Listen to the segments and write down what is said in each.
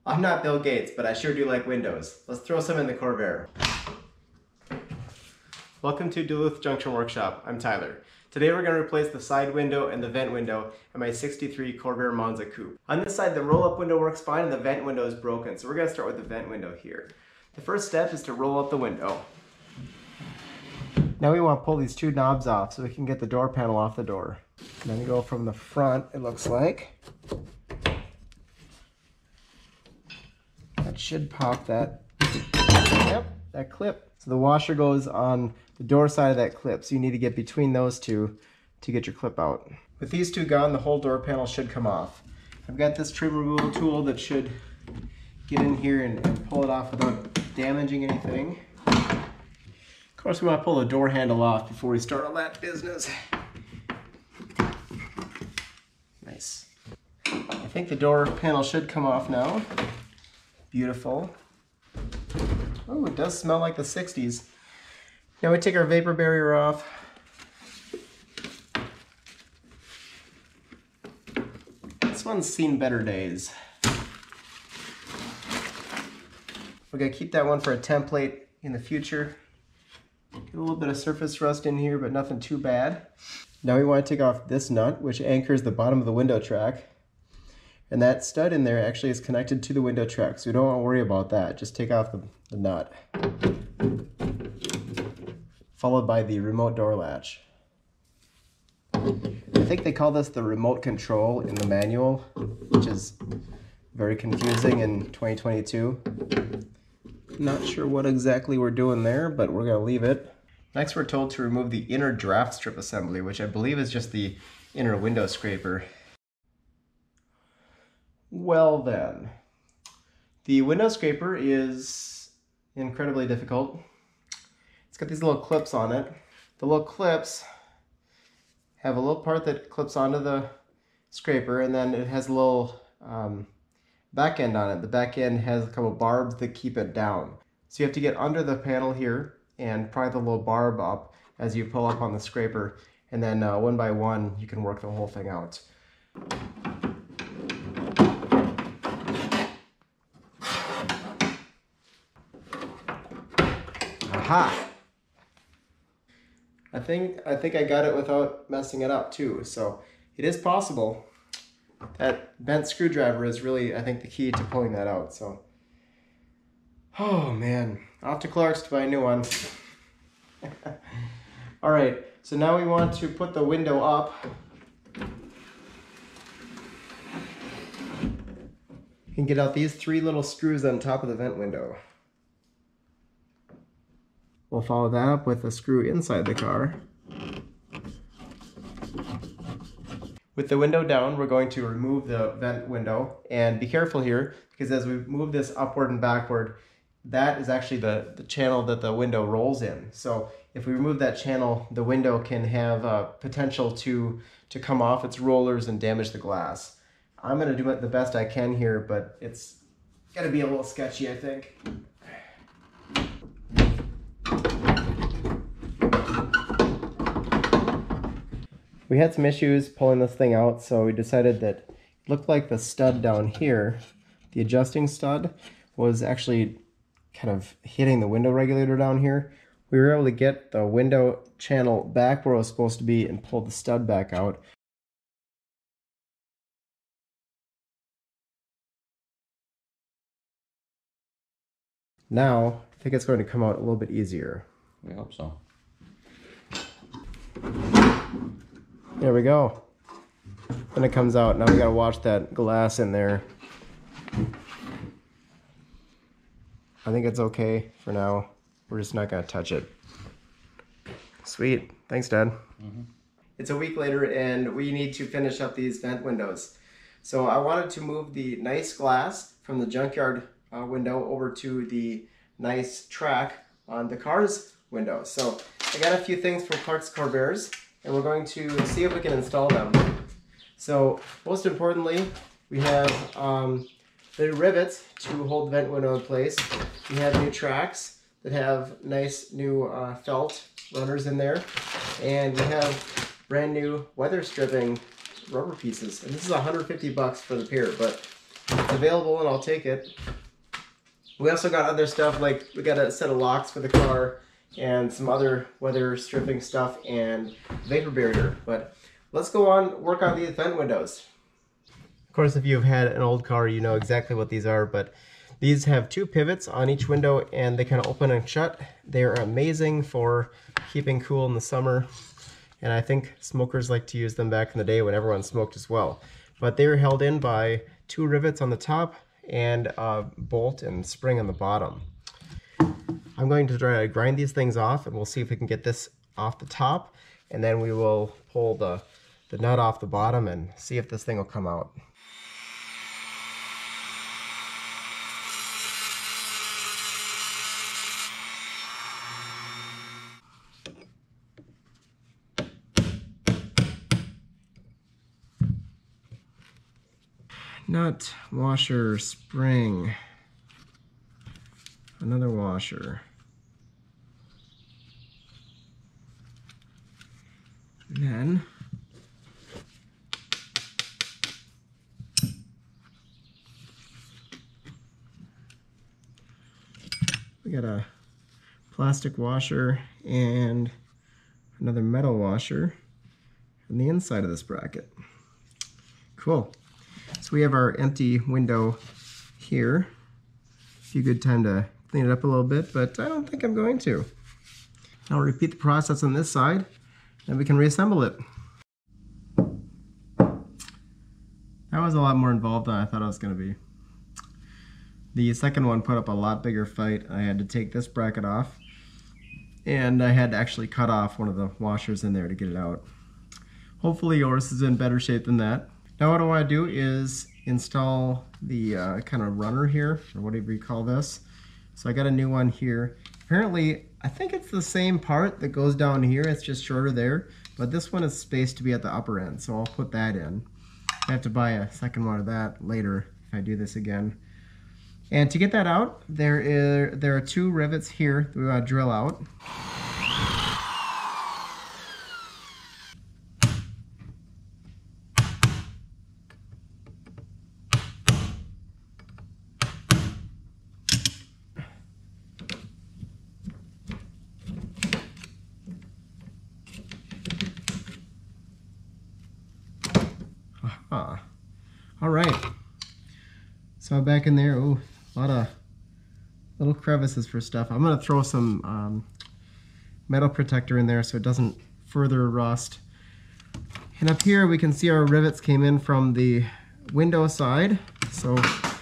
I'm not Bill Gates, but I sure do like windows. Let's throw some in the Corvair. Welcome to Duluth Junction Workshop. I'm Tyler. Today we're going to replace the side window and the vent window in my 63 Corvair Monza coupe. On this side, the roll-up window works fine and the vent window is broken, so we're going to start with the vent window here. The first step is to roll up the window. Now we want to pull these two knobs off so we can get the door panel off the door. And then we go from the front, it looks like. That should pop that. Yep, that clip. So the washer goes on the door side of that clip, so you need to get between those two to get your clip out. With these two gone, the whole door panel should come off. I've got this trim removal tool that should get in here and pull it off without damaging anything. Of course, we want to pull the door handle off before we start all that business. Nice. I think the door panel should come off now. Beautiful. Oh, it does smell like the 60s. Now we take our vapor barrier off. This one's seen better days. We're gonna keep that one for a template in the future. Get a little bit of surface rust in here, but nothing too bad. Now we want to take off this nut, which anchors the bottom of the window track. And that stud in there actually is connected to the window track, so we don't want to worry about that. Just take off the nut. Followed by the remote door latch. I think they call this the remote control in the manual, which is very confusing in 2022. Not sure what exactly we're doing there, but we're going to leave it. Next we're told to remove the inner draft strip assembly, which I believe is just the inner window scraper. Well then, the window scraper is incredibly difficult. It's got these little clips on it. The little clips have a little part that clips onto the scraper, and then it has a little back end on it. The back end has a couple barbs that keep it down. So you have to get under the panel here and pry the little barb up as you pull up on the scraper, and then one by one you can work the whole thing out. Aha! I think I got it without messing it up too, so it is possible. That bent screwdriver is really, I think, the key to pulling that out, so. Oh man, off to Clark's to buy a new one. Alright, so now we want to put the window up. You can get out these three little screws on top of the vent window. We'll follow that up with a screw inside the car. With the window down, we're going to remove the vent window, and be careful here because as we move this upward and backward, that is actually the channel that the window rolls in. So if we remove that channel, the window can have potential to come off its rollers and damage the glass. I'm going to do it the best I can here, but it's got to be a little sketchy, I think. We had some issues pulling this thing out, so we decided that it looked like the stud down here, the adjusting stud, was actually kind of hitting the window regulator down here. We were able to get the window channel back where it was supposed to be and pull the stud back out. Now, I think it's going to come out a little bit easier. We hope so. There we go. Then it comes out. Now we gotta watch that glass in there. I think it's okay for now. We're just not gonna touch it. Sweet. Thanks, Dad. It's a week later and we need to finish up these vent windows. So I wanted to move the nice glass from the junkyard window over to the nice track on the car's window. So I got a few things from Clark's Corvairs, and we're going to see if we can install them. So most importantly, we have the rivets to hold the vent window in place. We have new tracks that have nice new felt runners in there, and we have brand new weather stripping rubber pieces. And this is $150 for the pair, but it's available and I'll take it. We also got other stuff, like we got a set of locks for the car and some other weather stripping stuff and vapor barrier. But let's go on, work on these vent windows. Of course, if you've had an old car, you know exactly what these are, but these have 2 pivots on each window and they kind of open and shut. They're amazing for keeping cool in the summer. And I think smokers like to use them back in the day when everyone smoked as well. But they're held in by 2 rivets on the top and a bolt and spring on the bottom. I'm going to try to grind these things off and we'll see if we can get this off the top, and then we will pull the nut off the bottom and see if this thing will come out. Nut, washer, spring, another washer, and then we got a plastic washer and another metal washer on the inside of this bracket. Cool. So we have our empty window here. A few good time to clean it up a little bit, but I don't think I'm going to. I'll repeat the process on this side, and we can reassemble it. That was a lot more involved than I thought it was going to be. The second one put up a lot bigger fight. I had to take this bracket off, and I had to actually cut off one of the washers in there to get it out. Hopefully yours is in better shape than that. Now what I want to do is install the kind of runner here, or whatever you call this. So I got a new one here. Apparently, I think it's the same part that goes down here, it's just shorter there, but this one is spaced to be at the upper end, so I'll put that in. I have to buy a second one of that later if I do this again. And to get that out, there are 2 rivets here that we want to drill out. All right, so back in there, ooh, a lot of little crevices for stuff. I'm gonna throw some metal protector in there so it doesn't further rust. And up here we can see our rivets came in from the window side. So I'm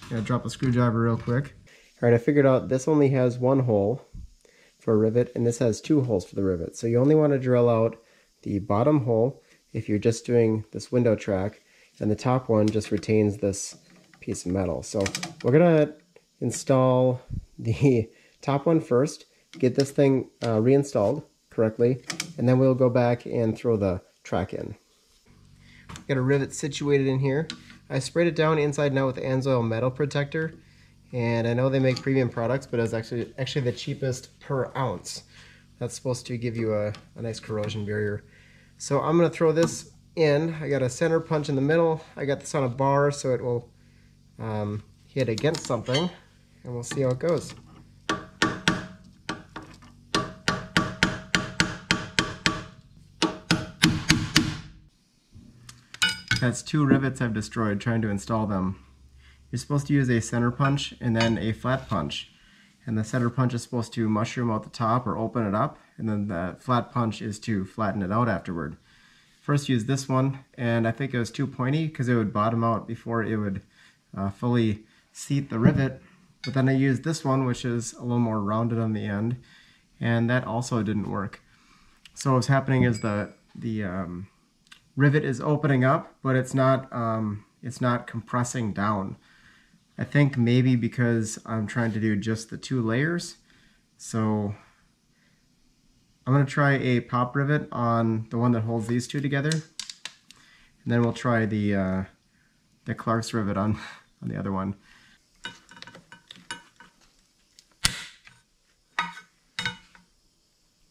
gonna drop a screwdriver real quick. All right, I figured out this only has 1 hole for a rivet and this has 2 holes for the rivet. So you only wanna drill out the bottom hole if you're just doing this window track, and the top one just retains this piece of metal. So we're gonna install the top one first, get this thing reinstalled correctly, and then we'll go back and throw the track in. Got a rivet situated in here. I sprayed it down inside and out with Ansoil metal protector, and I know they make premium products, but it's actually the cheapest per ounce. That's supposed to give you a nice corrosion barrier. So I'm gonna throw this in. I got a center punch in the middle. I got this on a bar so it will hit against something, and we'll see how it goes. That's 2 rivets I've destroyed trying to install them. You're supposed to use a center punch and then a flat punch. And the center punch is supposed to mushroom out the top or open it up, and then the flat punch is to flatten it out afterward. First use this one, and I think it was too pointy because it would bottom out before it would fully seat the rivet. But then I used this one, which is a little more rounded on the end, and that also didn't work. So what's happening is the rivet is opening up, but it's not compressing down. I think maybe because I'm trying to do just the 2 layers. So I'm going to try a pop rivet on the one that holds these 2 together, and then we'll try the Clark's rivet on the other one.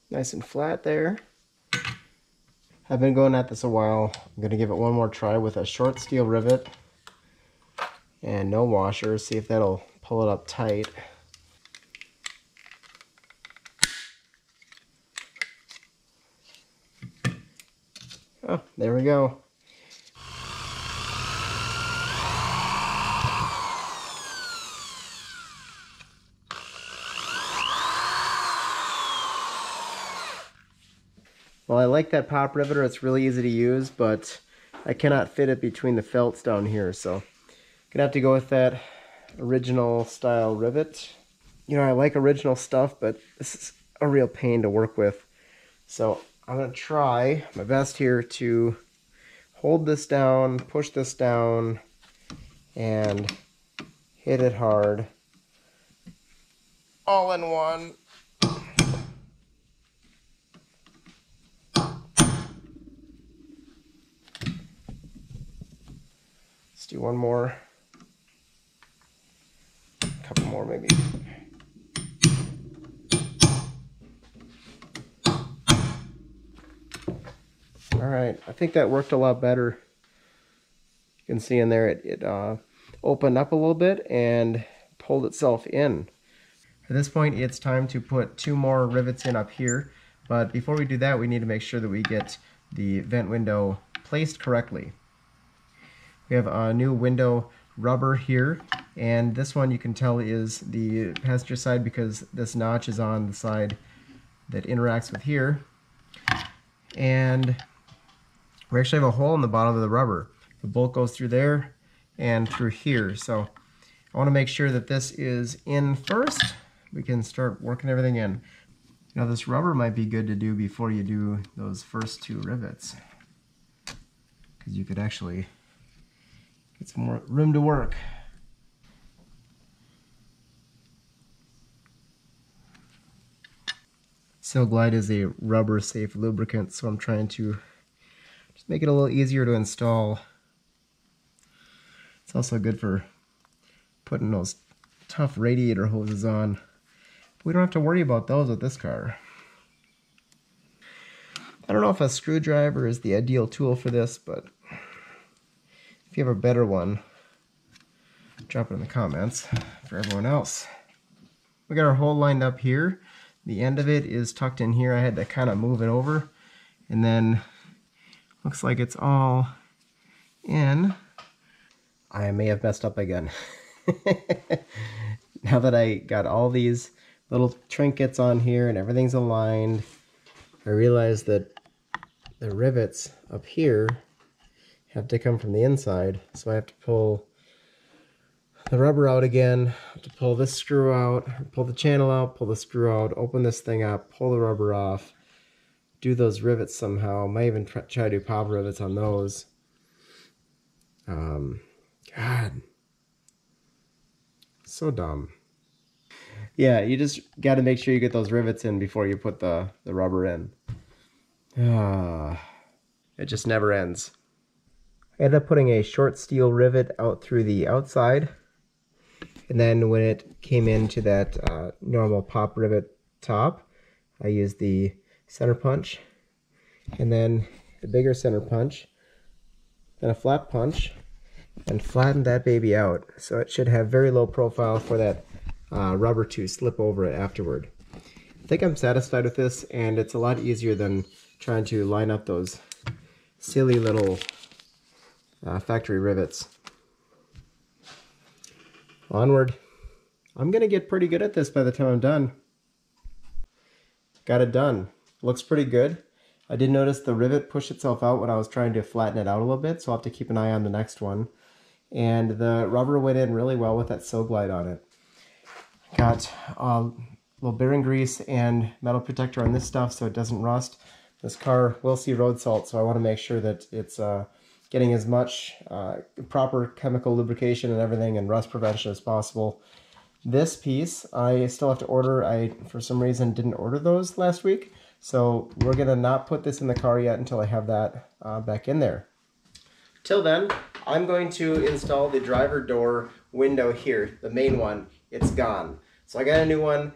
Nice and flat there. I've been going at this a while. I'm going to give it one more try with a short steel rivet. and no washer. See if that'll pull it up tight. Oh, there we go. Well, I like that pop riveter. It's really easy to use, but I cannot fit it between the felts down here, so gonna have to go with that original style rivet. You know, I like original stuff, but this is a real pain to work with. So I'm gonna try my best here to hold this down, push this down, and hit it hard. All in one. Let's do one more. A couple more maybe. Alright, I think that worked a lot better. You can see in there it opened up a little bit and pulled itself in. At this point, it's time to put 2 more rivets in up here, but before we do that, we need to make sure that we get the vent window placed correctly. We have a new window rubber here, and this one you can tell is the passenger side because this notch is on the side that interacts with here. And we actually have a hole in the bottom of the rubber. The bolt goes through there and through here. So I want to make sure that this is in first. We can start working everything in. Now this rubber might be good to do before you do those first 2 rivets, because you could actually get some more room to work. Silglide is a rubber safe lubricant, so I'm trying to just make it a little easier to install. It's also good for putting those tough radiator hoses on. We don't have to worry about those with this car. I don't know if a screwdriver is the ideal tool for this, but if you have a better one, drop it in the comments for everyone else. We got our hole lined up here. The end of it is tucked in here. I had to kind of move it over, and then looks like it's all in. I may have messed up again. Now that I got all these little trinkets on here and everything's aligned, I realized that the rivets up here have to come from the inside, so I have to pull the rubber out again, I have to pull this screw out, pull the channel out, pull the screw out, open this thing up, pull the rubber off, do those rivets somehow. Might even try to do pop rivets on those. God, so dumb. Yeah, you just got to make sure you get those rivets in before you put the rubber in. It just never ends. I ended up putting a short steel rivet out through the outside, and then when it came into that normal pop rivet top, I used the center punch, and then the bigger center punch, then a flat punch, and flattened that baby out. So it should have very low profile for that rubber to slip over it afterward. I think I'm satisfied with this, and it's a lot easier than trying to line up those silly little factory rivets. Onward. I'm gonna get pretty good at this by the time I'm done. Got it done. Looks pretty good. I did notice the rivet pushed itself out when I was trying to flatten it out a little bit, so I'll have to keep an eye on the next one. And the rubber went in really well with that Silglide on it. Got a little bearing grease and metal protector on this stuff so it doesn't rust. This car will see road salt, so I want to make sure that it's getting as much proper chemical lubrication and everything and rust prevention as possible. This piece I still have to order. I, for some reason, didn't order those last week, so we're going to not put this in the car yet until I have that back in there. Till then, I'm going to install the driver door window here, the main one. It's gone. So I got a new one.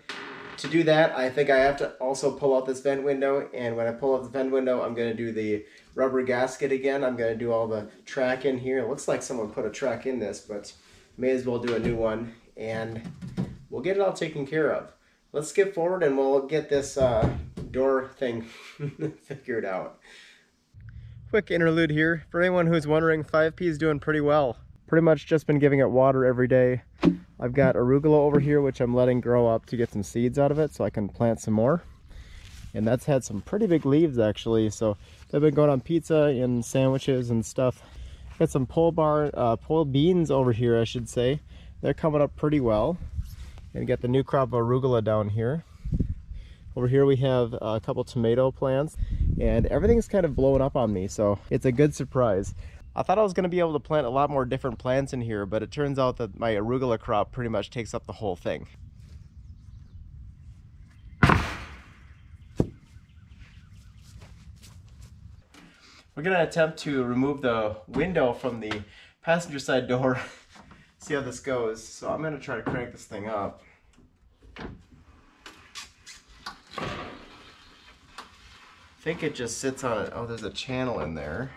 To do that, I think I have to also pull out this vent window, and when I pull out the vent window, I'm going to do the rubber gasket again. I'm going to do all the track in here. It looks like someone put a track in this, but may as well do a new one, and we'll get it all taken care of. Let's skip forward and we'll get this door thing figured out. Quick interlude here. For anyone who's wondering, 5P is doing pretty well. Pretty much just been giving it water every day. I've got arugula over here, which I'm letting grow up to get some seeds out of it so I can plant some more. And that's had some pretty big leaves actually, so they've been going on pizza and sandwiches and stuff. Got some pole beans over here, I should say. They're coming up pretty well. And got the new crop of arugula down here. Over here we have a couple tomato plants, and everything's kind of blowing up on me, so it's a good surprise. I thought I was going to be able to plant a lot more different plants in here, but it turns out that my arugula crop pretty much takes up the whole thing. We're going to attempt to remove the window from the passenger side door. See how this goes. So I'm going to try to crank this thing up. I think it just sits on it. Oh, there's a channel in there.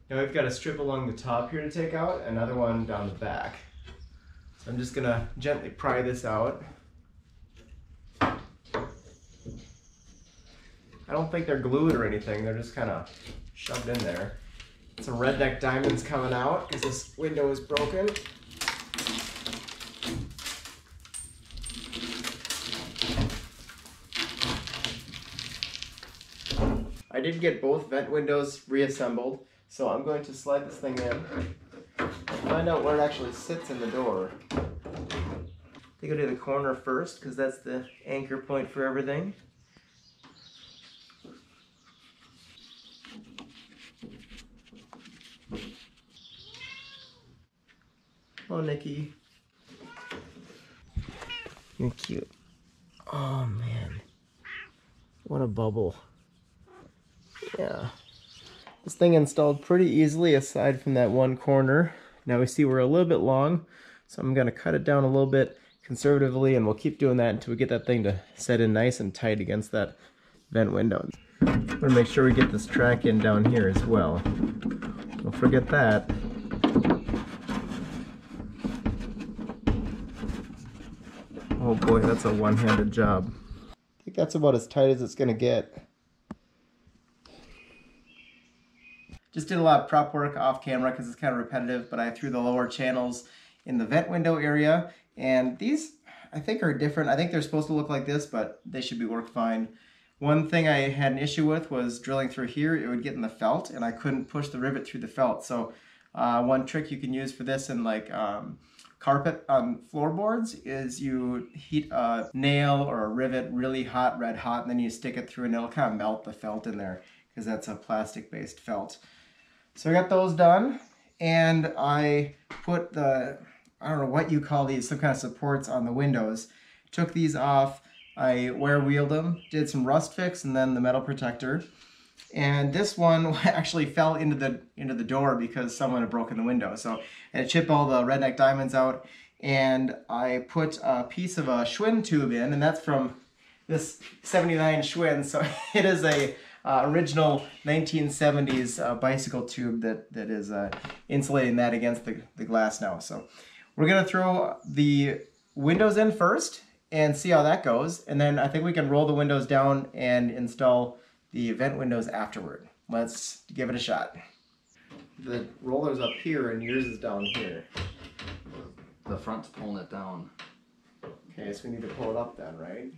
Now we've got a strip along the top here to take out, another one down the back. So I'm just going to gently pry this out. I don't think they're glued or anything, they're just kind of shoved in there. Some redneck diamonds coming out because this window is broken. I did get both vent windows reassembled, so I'm going to slide this thing in and find out where it actually sits in the door. I think I'll do the corner first because that's the anchor point for everything. Oh, Nikki. You're cute. Oh, man. What a bubble. Yeah. This thing installed pretty easily aside from that one corner. Now we see we're a little bit long, so I'm going to cut it down a little bit conservatively, and we'll keep doing that until we get that thing to set in nice and tight against that vent window. I'm going to make sure we get this track in down here as well. Don't forget that. Oh boy, that's a one-handed job. I think that's about as tight as it's going to get. Just did a lot of prep work off camera because it's kind of repetitive, but I threw the lower channels in the vent window area, and these I think are different. I think they're supposed to look like this, but they should work fine. One thing I had an issue with was drilling through here. It would get in the felt, and I couldn't push the rivet through the felt. So one trick you can use for this in like carpet on floorboards is you heat a nail or a rivet really hot, red hot, and then you stick it through and it'll kind of melt the felt in there because that's a plastic-based felt. So I got those done, and I put the, I don't know what you call these, some kind of supports on the windows. Took these off, I wear wheeled them, did some rust fix, and then the metal protector. And this one actually fell into the door because someone had broken the window. So I chipped all the redneck diamonds out, and I put a piece of a Schwinn tube in, and that's from this 79 Schwinn. So it is a original 1970s bicycle tube that is insulating that against the glass now. So we're gonna throw the windows in first and see how that goes, and then I think we can roll the windows down and install the vent windows afterward. Let's give it a shot. The roller's up here and yours is down here. The front's pulling it down. Okay, so we need to pull it up then, right?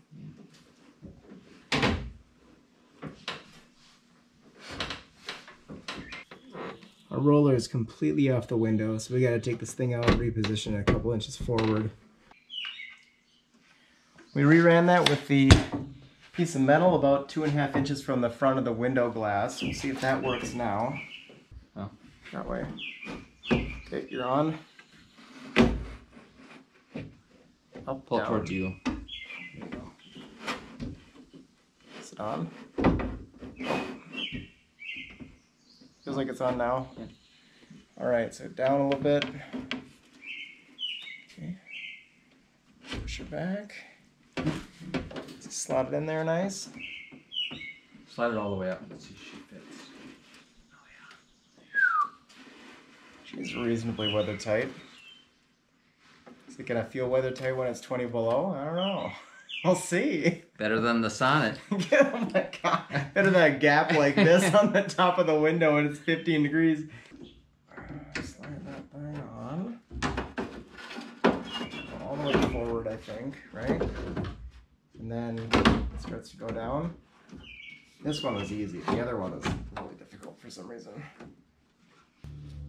Our roller is completely off the window, so we gotta take this thing out and reposition it a couple inches forward. We reran that with the piece of metal about 2.5 inches from the front of the window glass. We'll see if that works now. Oh. That way. Okay, you're on. Up, pull down. towards you. There you go. Is it on? Feels like it's on now. Yeah. Alright, so down a little bit. Okay. Push it back. Slot it in there nice. Slide it all the way up. Let's see if she fits. Oh yeah. She's reasonably weather tight. it gonna feel weather tight when it's 20 below? I don't know. We'll see. Better than the Sonnet. Oh my god. Better than a gap like this on the top of the window when it's 15 degrees. Slide that thing on. All the way forward, I think, right? And then it starts to go down. This one was easy. The other one is really difficult for some reason.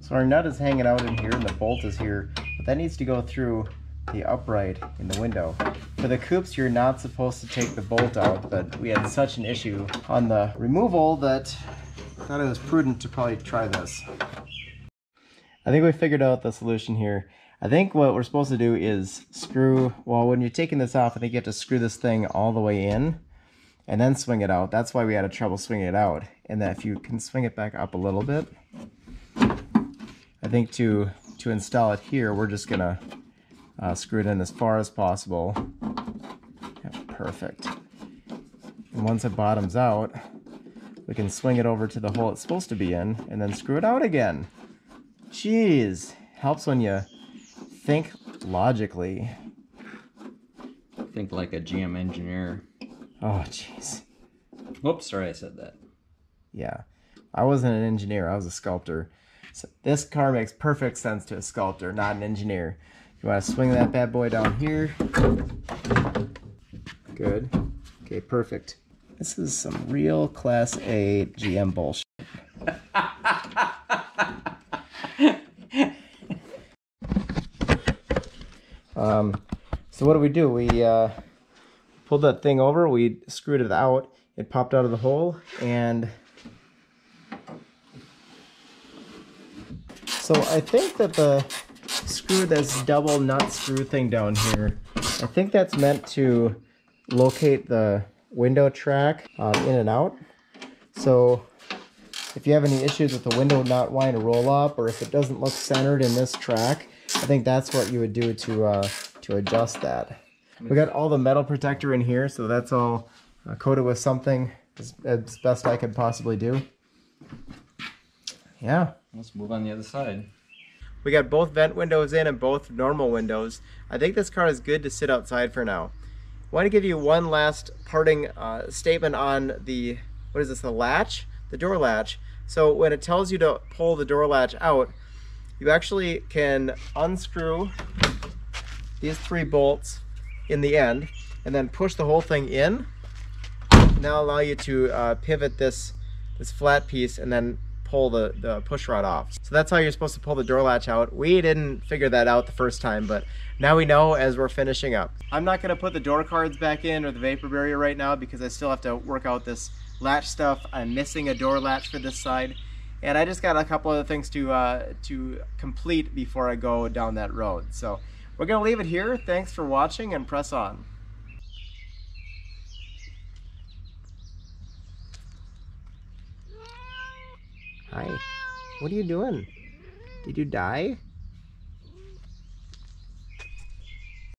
So our nut is hanging out in here and the bolt is here, but that needs to go through the upright in the window. For the coupes, you're not supposed to take the bolt out, but we had such an issue on the removal that I thought it was prudent to probably try this. I think we figured out the solution here. I think what we're supposed to do is screw, well, when you're taking this off, I think you have to screw this thing all the way in and then swing it out. That's why we had trouble swinging it out. And that if you can swing it back up a little bit, I think to install it here, we're just gonna screw it in as far as possible. Yeah, perfect. And once it bottoms out, we can swing it over to the hole it's supposed to be in and then screw it out again. Jeez, helps when you think logically. Think like a GM engineer. Oh, jeez. Whoops, sorry I said that. Yeah, I wasn't an engineer, I was a sculptor. So this car makes perfect sense to a sculptor, not an engineer. You want to swing that bad boy down here. Good. Okay, perfect. This is some real Class A GM bullshit. So what do? We pulled that thing over, we screwed it out, it popped out of the hole, and so I think that the screw, this double nut screw thing down here, I think that's meant to locate the window track in and out. So if you have any issues with the window not wanting to roll up, or if it doesn't look centered in this track, I think that's what you would do to adjust that. We got all the metal protector in here, so that's all coated with something as best I could possibly do. Yeah. Let's move on the other side. We got both vent windows in and both normal windows. I think this car is good to sit outside for now. I want to give you one last parting statement on the, what is this, the latch? The door latch. So when it tells you to pull the door latch out, you actually can unscrew these 3 bolts in the end and then push the whole thing in. And that'll allow you to pivot this flat piece and then pull the push rod off. So that's how you're supposed to pull the door latch out. We didn't figure that out the first time, but now we know as we're finishing up. I'm not gonna put the door cards back in or the vapor barrier right now because I still have to work out this latch stuff. I'm missing a door latch for this side. And I just got a couple other things to complete before I go down that road. So we're gonna leave it here. Thanks for watching and press on. Hi, what are you doing? Did you die?